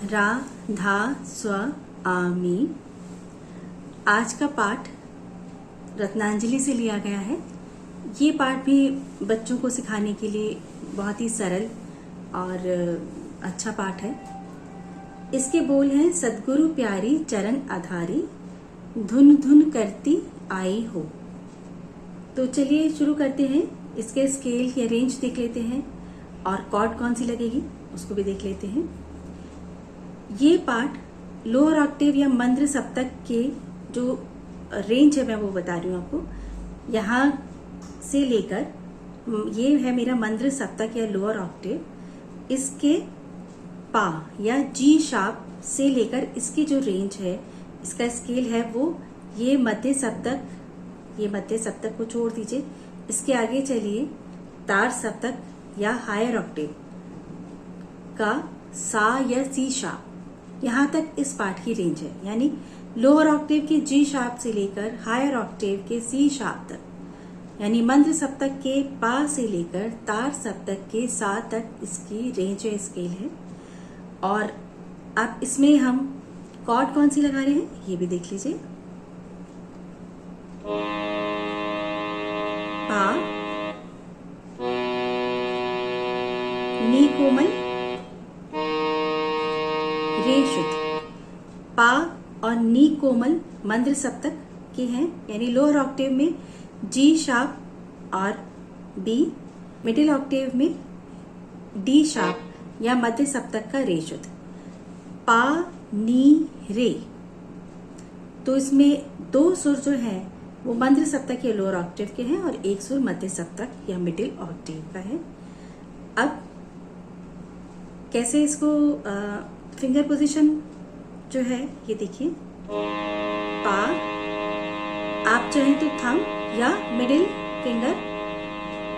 रा धा स्व आमी। आज का पाठ रत्नांजलि से लिया गया है। ये पाठ भी बच्चों को सिखाने के लिए बहुत ही सरल और अच्छा पाठ है। इसके बोल हैं, सद्गुरु प्यारी चरण आधारी, धुन धुन करती आई हो। तो चलिए शुरू करते हैं। इसके स्केल या रेंज देख लेते हैं और कॉर्ड कौन सी लगेगी उसको भी देख लेते हैं। ये पाठ लोअर ऑक्टेव या मंद्र सप्तक के जो रेंज है मैं वो बता रही हूँ आपको। यहाँ से लेकर ये है मेरा मंद्र सप्तक या लोअर ऑक्टेव। इसके पा या जी शार्प से लेकर इसकी जो रेंज है, इसका स्केल है वो ये मध्य सप्तक को छोड़ दीजिए। इसके आगे चलिए तार सप्तक या हायर ऑक्टेव का सा या सी शार्प, यहाँ तक इस पाठ की रेंज है। यानी लोअर ऑक्टेव के जी शार्प से लेकर हायर ऑक्टेव के सी शार्प तक, यानी मंद्र सप्तक के पा से लेकर तार सप्तक के सा तक इसकी रेंज है, स्केल है। और अब इसमें हम कॉर्ड कौन सी लगा रहे हैं ये भी देख लीजिए। पा, नी कोमल, रे शुद्ध। पा और नी कोमल मंद्र सप्तक के हैं, यानी लोअर ऑक्टेव में जी शार्प और बी, मिडिल ऑक्टेव में डी शार्प या मध्य सप्तक का रे शुद्ध। पा नी रे, तो इसमें दो सुर जो है वो मंद्र सप्तक या लोअर ऑक्टेव के हैं और एक सुर मध्य सप्तक या मिडिल ऑक्टेव का है। अब कैसे इसको फिंगर पोजीशन जो है ये देखिए। पा, आप चाहें तो थंब या मिडिल फिंगर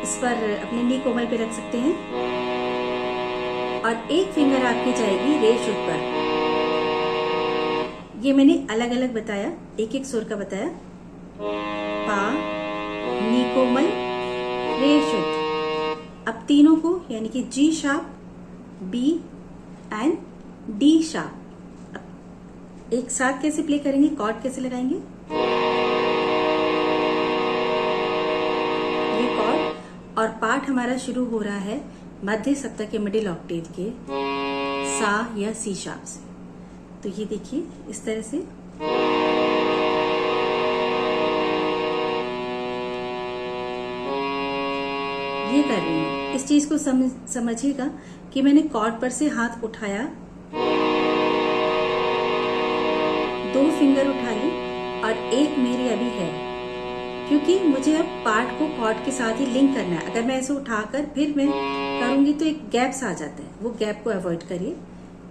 इस पर अपने नी कोमल पे रख सकते हैं और एक फिंगर आपकी जाएगी रे शुद्ध पर। ये मैंने अलग अलग बताया, एक एक सुर का बताया। पा, नी कोमल, रे शुद्ध। अब तीनों को यानी कि G sharp, B and D sharp एक साथ कैसे प्ले करेंगे, कॉर्ड कैसे लगाएंगे, ये कॉर्ड। और पाठ हमारा शुरू हो रहा है मध्य सप्तक के मिडिल ऑक्टेव के सा या सी शार्प से। तो ये देखिए इस तरह से। ये कर रही हूँ, इस चीज को समझिएगा कि मैंने कॉर्ड पर से हाथ उठाया, दो फिंगर उठा ली और एक मेरी अभी है, क्योंकि मुझे अब पार्ट को कॉर्ड के साथ ही लिंक करना है। अगर मैं ऐसे उठाकर फिर मैं करूंगी तो एक गैप्स आ जाता है, वो गैप को अवॉइड करिए।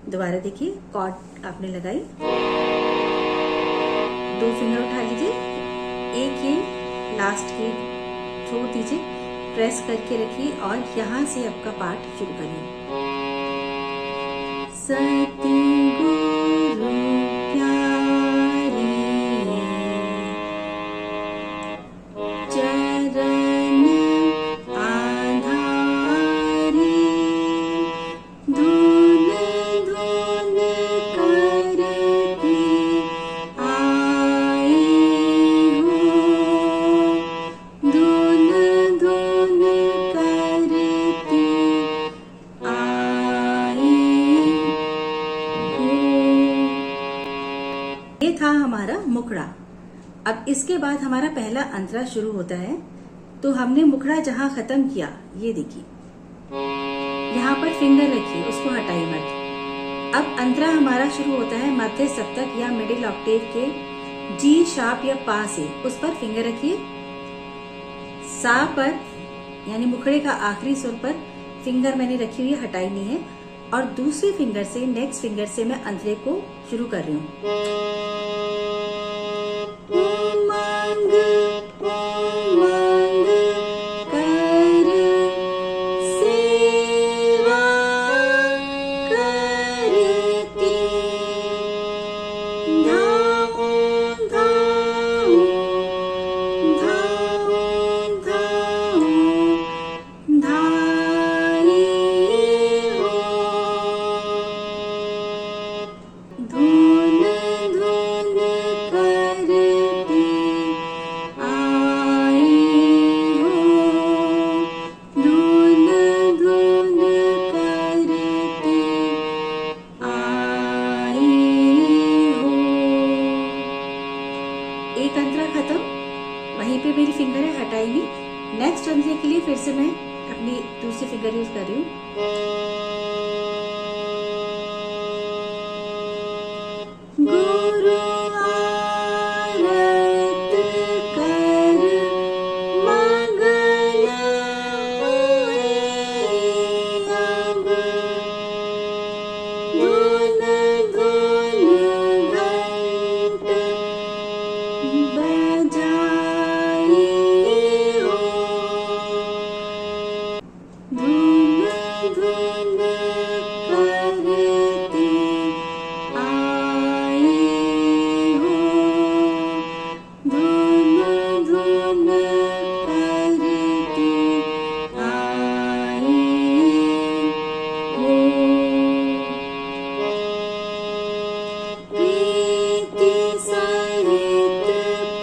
दोबारा देखिए, कॉर्ड आपने लगाई, दो फिंगर उठा लीजिए, एक ये लास्ट की छोड़ दीजिए, प्रेस करके रखिए और यहाँ से आपका पाठ शुरू करिए। सतगुरु प्यारी चरण आधारी, धुन धुन करती आई हो, धुन धुन करती आई हो। ये था हमारा मुखड़ा। अब इसके बाद हमारा पहला अंतरा शुरू होता है। तो हमने मुखड़ा जहां खत्म किया, ये देखिए यहाँ पर फिंगर रखिए, उसको हटाइए मत। अब अंतरा हमारा शुरू होता है मध्य सप्तक या मिडिल ऑक्टेव के जी शार्प या पा से, उस पर फिंगर रखिए। सा पर यानी मुखड़े का आखिरी सुर पर फिंगर मैंने रखी हुई है, हटाई नहीं है। और दूसरे फिंगर से, नेक्स्ट फिंगर से मैं अंतरे को शुरू कर रही हूँ। उमंग उमंग कर सेवा करती, धाऊं धाऊं धाऊं धाऊं धाई हो। पे मेरी फिंगर है, हटाई नहीं। नेक्स्ट अंजलि के लिए फिर से मैं अपनी दूसरी फिंगर यूज कर रही हूँ। गुरु आरत कर मगन हुए अब, धुन धुन घंट बजाई हो, धुन धुन करती आई हो, धुन धुन करती आई हो। प्रीति सहित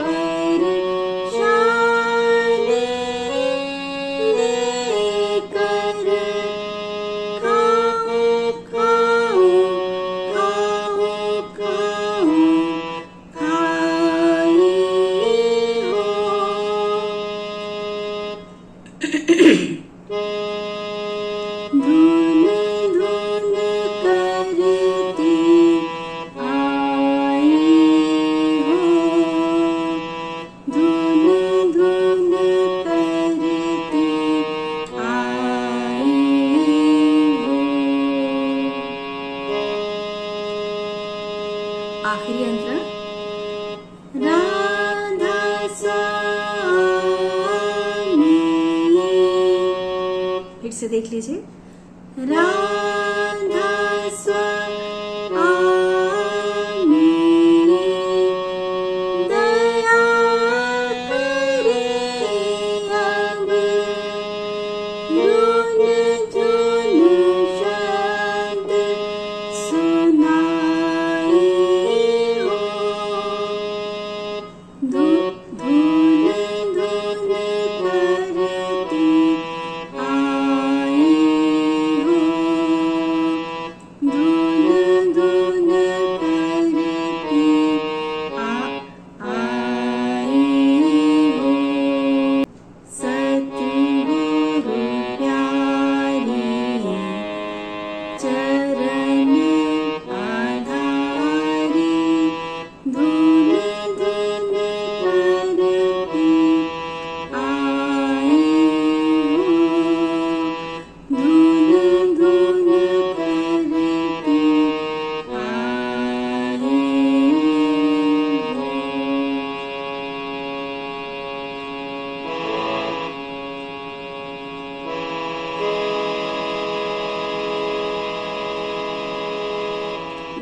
परशाने लेकर खाऊं खाऊं खाऊं खाऊं खाई हो, धुन धुन करती आई हो, धुन धुन करती आई हो। आखिरी अंतरा, राधा स्वामी, फिर से देख लीजिए, राधा स्वामी, दया करे अब, रुन झुन शब्द सुनाई हो, धुन धुन करती आई हो, धुन धुन करती आई हो। सतगुरु प्यारी चरण आधारी, धुन धुन करती आई हो, धुन धुन करती आई हो।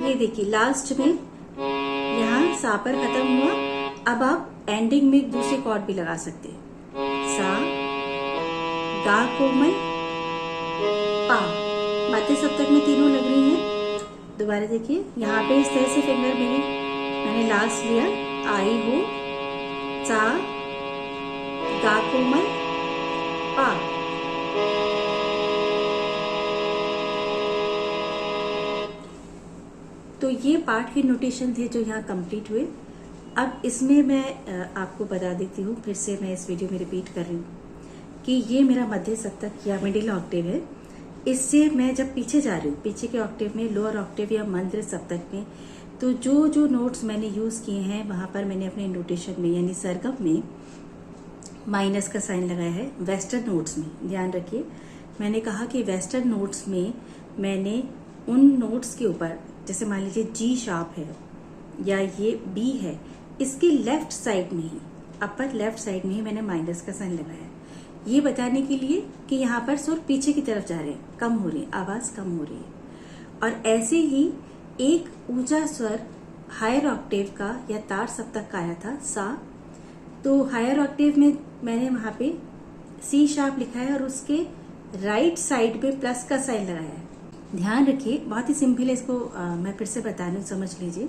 ये देखिए लास्ट में यहाँ सा पर खत्म हुआ। अब आप एंडिंग में दूसरे कॉर्ड भी लगा सकते हैं, सा, गा कोमल, पा। मध्य सप्तक में तीनों लग रही हैं। दोबारा देखिए, यहाँ पे इस तरह से फिंगर मैंने लास्ट लिया, आई हो, सा, गा कोमल, पा। तो ये पार्ट के नोटेशन थे जो यहाँ कंप्लीट हुए। अब इसमें मैं आपको बता देती हूँ, फिर से मैं इस वीडियो में रिपीट कर रही हूँ कि ये मेरा मध्य सप्तक या मिडिल ऑक्टेव है। इससे मैं जब पीछे जा रही हूँ, पीछे के ऑक्टेव में, लोअर ऑक्टेव या मंत्र सप्तक में, तो जो जो नोट्स मैंने यूज किए हैं वहां पर मैंने अपने नोटेशन में यानी सरगम में माइनस का साइन लगाया है। वेस्टर्न नोट्स में ध्यान रखिए, मैंने कहा कि वेस्टर्न नोट्स में मैंने उन नोट्स के ऊपर, जैसे मान लीजिए जी शार्प है या ये बी है, इसके लेफ्ट साइड में ही, अपर लेफ्ट साइड में ही मैंने माइनस का साइन लगाया है, ये बताने के लिए कि यहाँ पर सुर पीछे की तरफ जा रहे हैं, कम हो रही है, आवाज कम हो रही है। और ऐसे ही एक ऊंचा स्वर हायर ऑक्टेव का या तार सप्तक का आया था, सा, तो हायर ऑक्टेव में मैंने वहां पे सी शार्प लिखा है और उसके राइट साइड पे प्लस का साइन लगाया है। ध्यान रखिए, बहुत ही सिंपल है, इसको मैं फिर से बता रही हूँ, समझ लीजिए।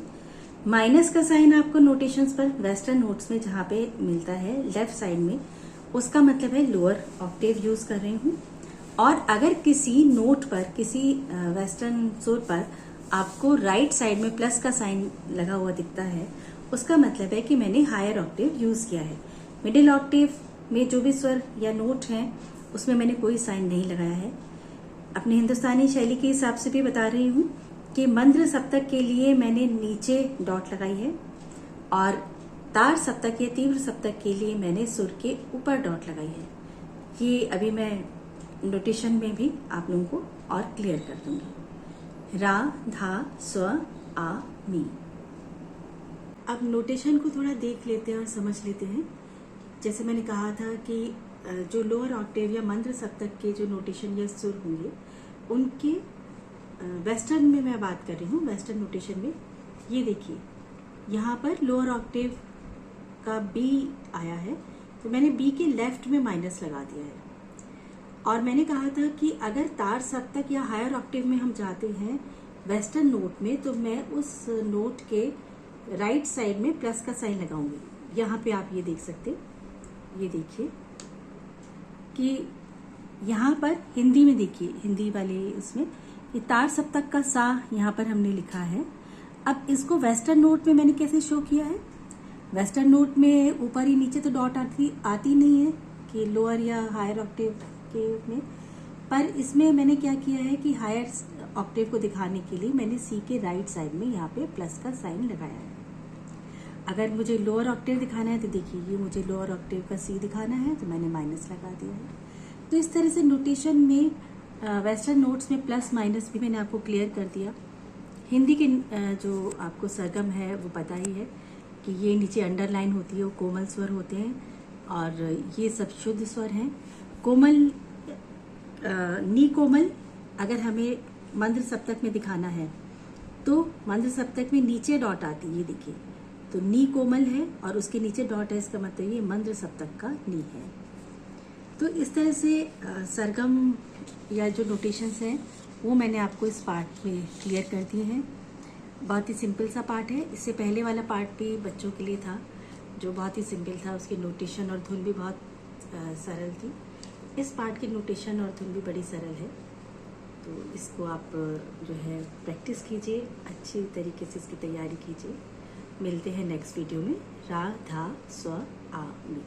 माइनस का साइन आपको नोटेशंस पर वेस्टर्न नोट्स में जहां पे मिलता है लेफ्ट साइड में, उसका मतलब है लोअर ऑक्टेव यूज कर रही हूँ। और अगर किसी नोट पर, किसी वेस्टर्न सुर पर आपको राइट साइड में प्लस का साइन लगा हुआ दिखता है, उसका मतलब है कि मैंने हायर ऑक्टेव यूज किया है। मिडिल ऑक्टेव में जो भी स्वर या नोट हैं उसमें मैंने कोई साइन नहीं लगाया है। अपने हिंदुस्तानी शैली के हिसाब से भी बता रही हूँ कि मंद्र सप्तक के लिए मैंने नीचे डॉट लगाई है और तार सप्तक या तीव्र सप्तक के लिए मैंने सुर के ऊपर डॉट लगाई है। ये अभी मैं नोटेशन में भी आप लोगों को और क्लियर कर दूंगी। रा, धा, स्व, आ, मी। अब नोटेशन को थोड़ा देख लेते हैं और समझ लेते हैं। जैसे मैंने कहा था कि जो लोअर ऑक्टेव या मंद्र सप्तक के जो नोटेशन या सुर होंगे उनके वेस्टर्न में मैं बात कर रही हूँ। वेस्टर्न नोटेशन में ये देखिए, यहाँ पर लोअर ऑक्टेव का बी आया है तो मैंने बी के लेफ्ट में माइनस लगा दिया है। और मैंने कहा था कि अगर तार सप्तक या हायर ऑक्टेव में हम जाते हैं वेस्टर्न नोट में तो मैं उस नोट के राइट साइड में प्लस का साइन लगाऊंगी। यहाँ पे आप ये देख सकते, ये देखिए कि यहाँ पर हिंदी में देखिए, हिंदी वाले उसमें ये तार सप्तक का सा यहाँ पर हमने लिखा है। अब इसको वेस्टर्न नोट में मैंने कैसे शो किया है? वेस्टर्न नोट में ऊपर ही नीचे तो डॉट आती नहीं है कि लोअर या हायर ऑक्टेव के में, पर इसमें मैंने क्या किया है कि हायर ऑक्टेव को दिखाने के लिए मैंने सी के राइट साइड में यहाँ पे प्लस का साइन लगाया है। अगर मुझे लोअर ऑक्टेव दिखाना है तो देखिए, ये मुझे लोअर ऑक्टेव का सी दिखाना है तो मैंने माइनस लगा दिया है। तो इस तरह से नोटेशन में वेस्टर्न नोट्स में प्लस माइनस भी मैंने आपको क्लियर कर दिया। हिंदी के जो आपको सरगम है वो पता ही है कि ये नीचे अंडरलाइन होती है, वो कोमल स्वर होते हैं और ये सब शुद्ध स्वर हैं। कोमल नी कोमल अगर हमें मंद्र सप्तक में दिखाना है तो मंद्र सप्तक में नीचे डॉट आती है, ये देखिए, तो नी कोमल है और उसके नीचे डॉट है, इसका मतलब ये मंद्र सप्तक का नी है। तो इस तरह से सरगम या जो नोटेशंस हैं वो मैंने आपको इस पार्ट में क्लियर कर दिए हैं। बहुत ही सिंपल सा पार्ट है। इससे पहले वाला पार्ट भी बच्चों के लिए था जो बहुत ही सिंपल था, उसके नोटेशन और धुन भी बहुत सरल थी। इस पार्ट की नोटेशन और धुन भी बड़ी सरल है, तो इसको आप जो है प्रैक्टिस कीजिए, अच्छी तरीके से इसकी तैयारी कीजिए। मिलते हैं नेक्स्ट वीडियो में। रा, धा, स्व, आ, मी।